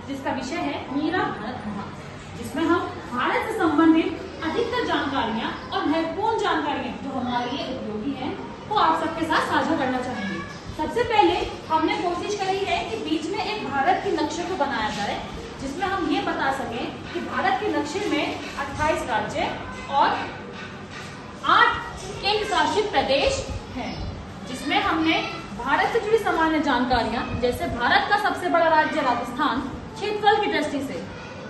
जिसका विषय है मेरा भारत महान, जिसमें हम भारत से संबंधित अधिकतर जानकारियां और महत्वपूर्ण जानकारियां जो हमारे लिए उपयोगी हैं वो आप सबके साथ साझा करना चाहेंगे। सबसे पहले हमने कोशिश करी है कि बीच में एक भारत के नक्शे को बनाया जाए, जिसमें हम ये बता सकें कि भारत के नक्शे में 28 राज्य और 8 केंद्र शासित प्रदेश हैं, जिसमें हमने भारत से जुड़ी सामान्य जानकारियां, जैसे भारत का सबसे बड़ा राज्य राजस्थान क्षेत्रफल की दृष्टि से,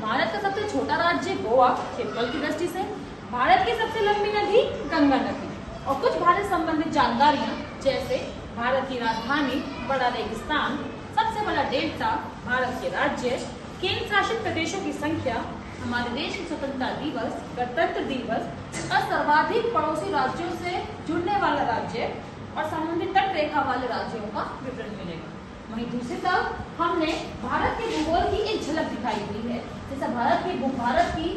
भारत का सबसे छोटा राज्य गोवा क्षेत्रफल की दृष्टि से, भारत की सबसे लंबी नदी गंगा नदी, और कुछ भारत संबंधित जानकारियां जैसे भारत की राजधानी, बड़ा रेगिस्तान, सबसे बड़ा डेल्टा, भारत के राज्य, केंद्र शासित प्रदेशों की संख्या, हमारे देश की स्वतंत्रता दिवस, गणतंत्र दिवस और सर्वाधिक पड़ोसी राज्यों से जुड़ने वाला राज्य और संबंधित तट रेखा वाले राज्यों का विवरण मिलेगा। वहीं दूसरी तरफ हमने भारत के भूगोल की एक झलक दिखाई हुई है, जैसे भारत की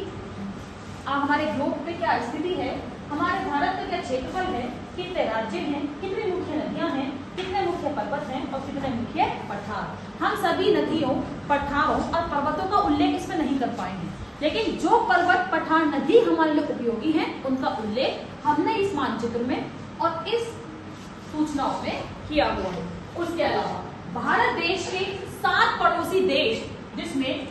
हमारे ग्लोब पे क्या स्थिति है, हमारे भारत का क्या क्षेत्रफल है, कितने राज्य हैं, कितनी मुख्य नदियां हैं, कितने मुख्य पर्वत हैं और कितने मुख्य पठार। हम सभी नदियों, पठारों और पर्वतों का उल्लेख इसमें नहीं कर पाएंगे, लेकिन जो पर्वत, पठार, नदी हमारे लिए उपयोगी हैं उनका उल्लेख हमने इस मानचित्र में और इस सूचनाओं में किया हुआ है। उसके अलावा भारत देश के 7 पड़ोसी देश, जिसमें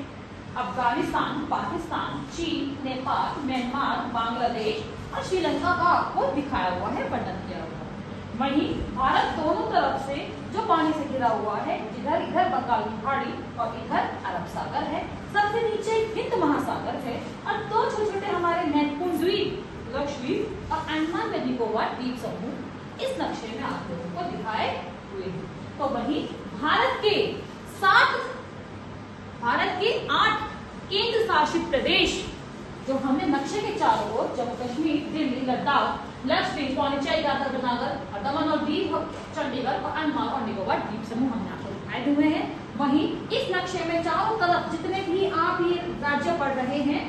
अफगानिस्तान, पाकिस्तान, चीन, नेपाल, म्यांमार, बांग्लादेश और श्रीलंका का आपको दिखाया हुआ है, वर्णन किया हुआ है। वहीं भारत दोनों तरफ से जो पानी से घिरा हुआ है, इधर बंगाल की खाड़ी और इधर अरब सागर है, सबसे नीचे हिंद महासागर है और 2 छोटे-छोटे हमारे महत्वपूर्ण द्वीप, लक्षद्वीप और अंडमान और निकोबार द्वीप समूह इस नक्शे में आप लोगों को दिखाए हुए हैं। तो वहीं भारत के 8 केंद्र शासित प्रदेश जो हमने नक्शे के चारों ओर, जम्मू कश्मीर, दिल्ली, लद्दाख, लक्षद्वीप, पौंडीचेरी, दादर नगर और दमन और दीव, चंडीगढ़ और अंडमान और निकोबार द्वीप समूह हमने आपको दिखाए हुए हैं। वहीं इस नक्शे में चारों तरफ जितने भी आप ये राज्य पढ़ रहे हैं,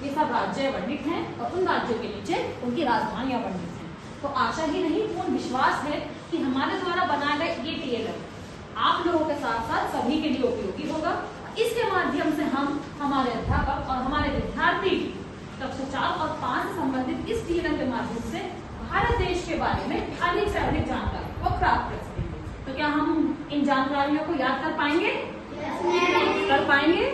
ये सब राज्य वर्णित हैं और उन राज्यों के नीचे उनकी राजधानियां वर्णित हैं। तो आशा ही नहीं, पूर्ण विश्वास है कि हमारे द्वारा बनाया गया ये टीएलएम आप लोगों के साथ साथ सभी के लिए उपयोगी होगा। इसके माध्यम से हम हमारे अध्यापक और हमारे विद्यार्थी कक्षा 4 और 5 से संबंधित इस टीएलएम के माध्यम से भारत देश के बारे में अधिक से अधिक जानकारी को प्राप्त कर सकेंगे। तो क्या हम इन जानकारियों को याद कर पाएंगे? कर पाएंगे?